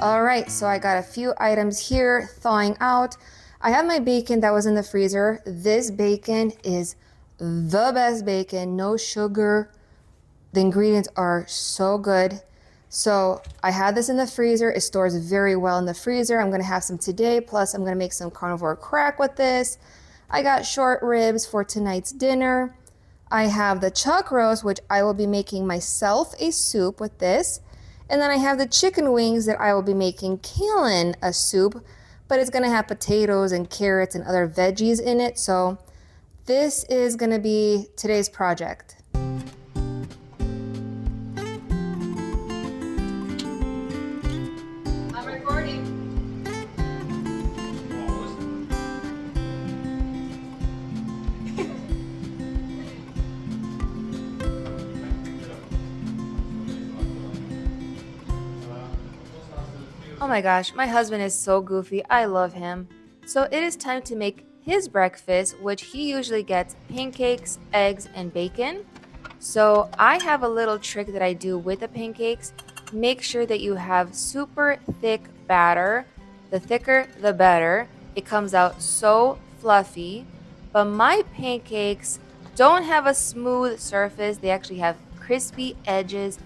All right, so I got a few items here thawing out. I have my bacon that was in the freezer. This bacon is the best bacon, no sugar. The ingredients are so good. So I had this in the freezer. It stores very well in the freezer. I'm gonna have some today, plus I'm gonna make some carnivore crack with this. I got short ribs for tonight's dinner. I have the chuck roast, which I will be making myself a soup with this. And then I have the chicken wings that I will be making Kalen a soup, but it's gonna have potatoes and carrots and other veggies in it. So this is gonna be today's project. I'm recording. Oh my gosh, my husband is so goofy. I love him. So it is time to make his breakfast, which he usually gets pancakes, eggs, and bacon. So I have a little trick that I do with the pancakes. Make sure that you have super thick batter. The thicker, the better. It comes out so fluffy. But my pancakes don't have a smooth surface. They actually have crispy edges.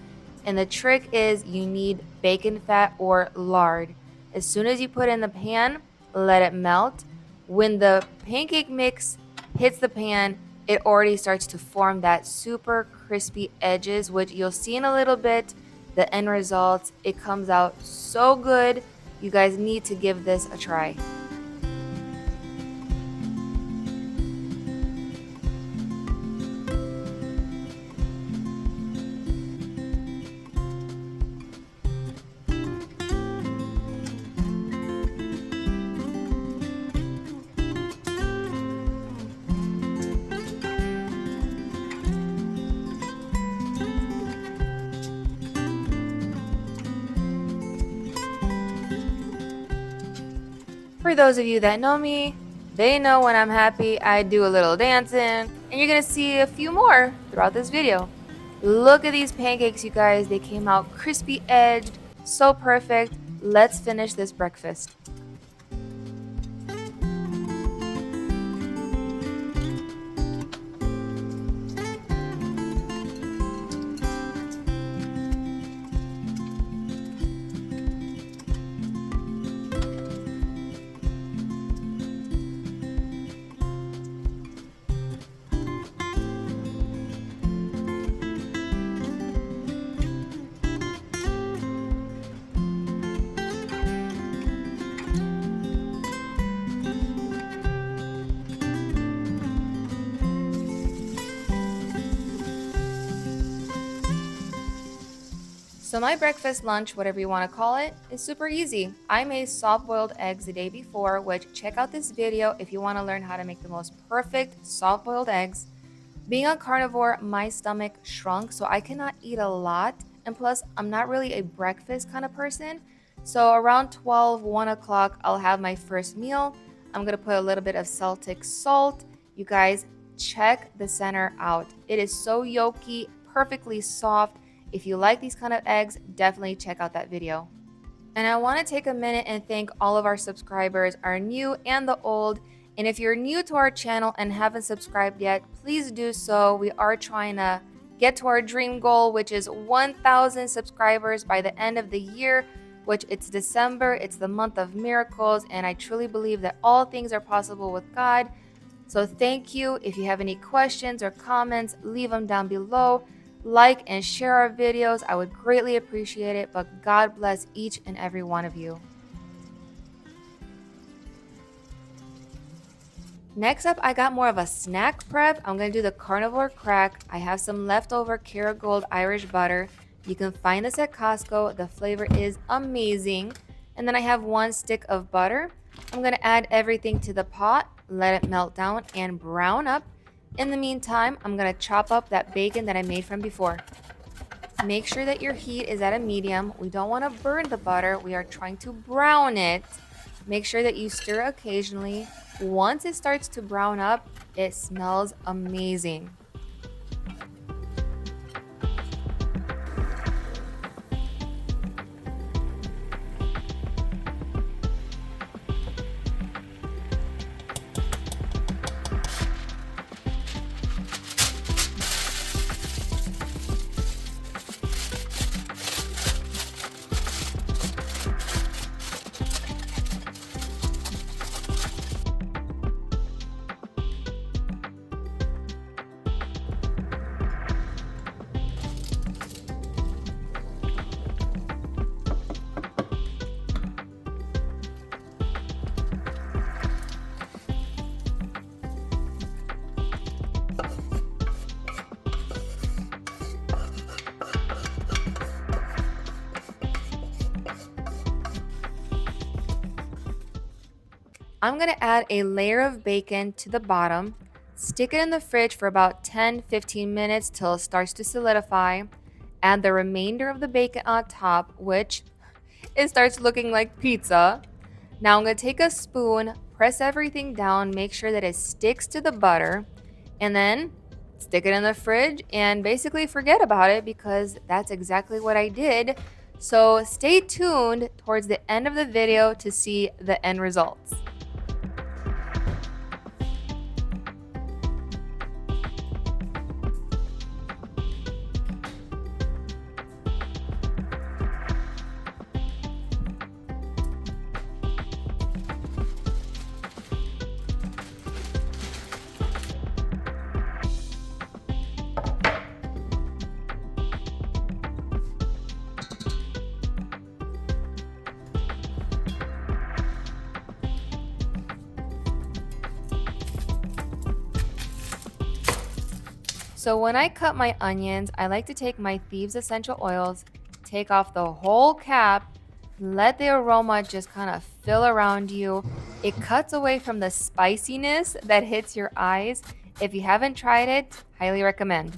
And the trick is you need bacon fat or lard. As soon as you put it in the pan, let it melt. When the pancake mix hits the pan, it already starts to form that super crispy edges, which you'll see in a little bit. The end result, it comes out so good. You guys need to give this a try. For those of you that know me, they know when I'm happy, I do a little dancing, and you're gonna see a few more throughout this video. Look at these pancakes, you guys. They came out crispy edged, so perfect. Let's finish this breakfast. So my breakfast, lunch, whatever you want to call it, is super easy. I made soft-boiled eggs the day before, which check out this video if you want to learn how to make the most perfect soft-boiled eggs. Being a carnivore, my stomach shrunk, so I cannot eat a lot. And plus, I'm not really a breakfast kind of person. So around 12, 1 o'clock, I'll have my first meal. I'm going to put a little bit of Celtic salt. You guys, check the center out. It is so yolky, perfectly soft. If you like these kind of eggs, definitely check out that video. And I want to take a minute and thank all of our subscribers, our new and the old. And if you're new to our channel and haven't subscribed yet, please do so. We are trying to get to our dream goal, which is 1,000 subscribers by the end of the year, which it's December. It's the month of miracles. And I truly believe that all things are possible with God. So thank you. If you have any questions or comments, leave them down below. Like and share our videos. I would greatly appreciate it, but God bless each and every one of you. Next up, I got more of a snack prep. I'm going to do the carnivore crack. I have some leftover Kerrygold Irish butter. You can find this at Costco. The flavor is amazing. And then I have 1 stick of butter. I'm going to add everything to the pot, let it melt down and brown up. In the meantime, I'm going to chop up that bacon that I made from before. Make sure that your heat is at a medium. We don't want to burn the butter. We are trying to brown it. Make sure that you stir occasionally. Once it starts to brown up, it smells amazing. I'm going to add a layer of bacon to the bottom, stick it in the fridge for about 10-15 minutes till it starts to solidify, add the remainder of the bacon on top, which it starts looking like pizza. Now I'm going to take a spoon, press everything down, make sure that it sticks to the butter, and then stick it in the fridge and basically forget about it because that's exactly what I did. So stay tuned towards the end of the video to see the end results. So when I cut my onions, I like to take my Thieves essential oils, take off the whole cap, let the aroma just kind of fill around you. It cuts away from the spiciness that hits your eyes. If you haven't tried it, highly recommend.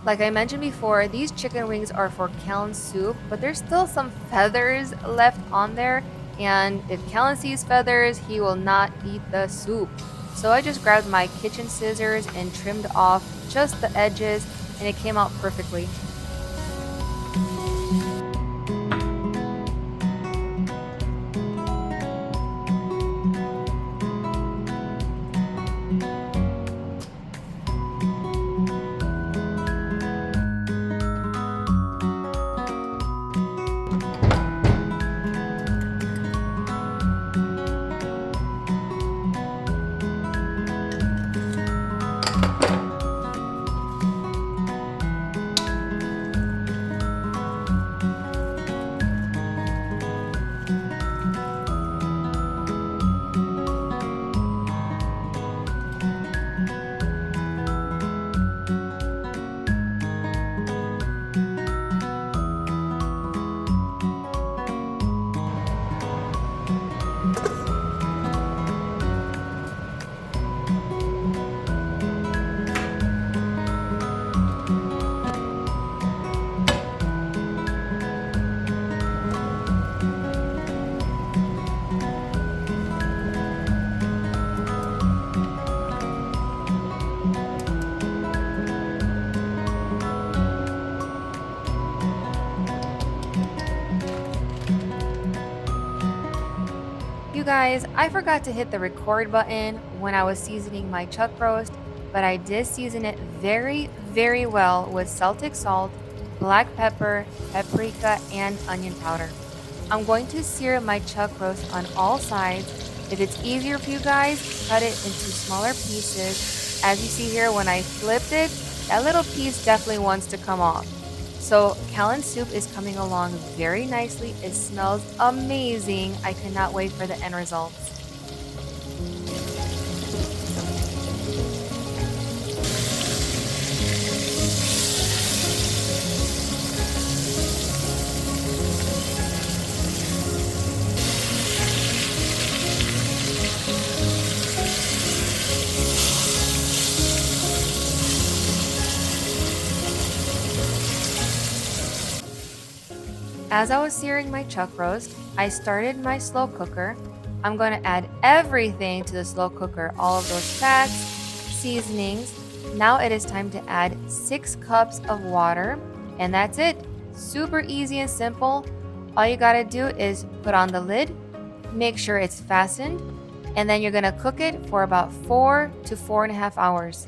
Like I mentioned before, these chicken wings are for Callan soup, but there's still some feathers left on there. And if Callan sees feathers, he will not eat the soup. So I just grabbed my kitchen scissors and trimmed off just the edges, and it came out perfectly. You guys, I forgot to hit the record button when I was seasoning my chuck roast, but I did season it very, very well with Celtic salt, black pepper, paprika, and onion powder. I'm going to sear my chuck roast on all sides. If it's easier for you guys, cut it into smaller pieces. As you see here, when I flipped it, that little piece definitely wants to come off. So Callan soup is coming along very nicely. It smells amazing. I cannot wait for the end results. As I was searing my chuck roast, I started my slow cooker. I'm going to add everything to the slow cooker, all of those fats, seasonings. Now it is time to add 6 cups of water, and that's it. Super easy and simple. All you got to do is put on the lid, make sure it's fastened, and then you're going to cook it for about 4 to 4.5 hours.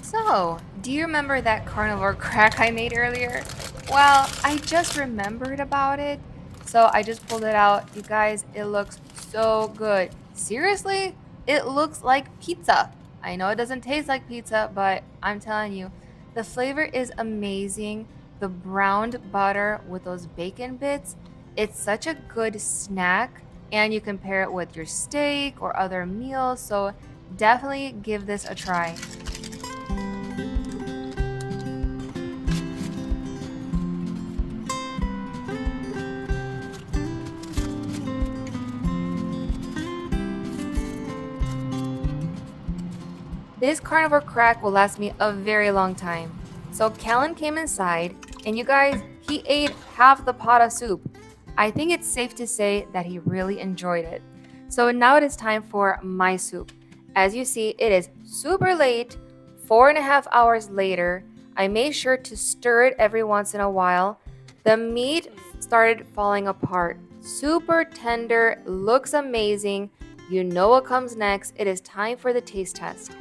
So, do you remember that carnivore crack I made earlier? Well, I just remembered about it, so I just pulled it out. You guys, it looks so good. Seriously, it looks like pizza. I know it doesn't taste like pizza, but I'm telling you, the flavor is amazing. The browned butter with those bacon bits, it's such a good snack, and you can pair it with your steak or other meals, so definitely give this a try. This carnivore crack will last me a very long time. So Callan came inside, and you guys, he ate half the pot of soup. I think it's safe to say that he really enjoyed it. So now it is time for my soup. As you see, it is super late, 4.5 hours later. I made sure to stir it every once in a while. The meat started falling apart. Super tender, looks amazing. You know what comes next. It is time for the taste test.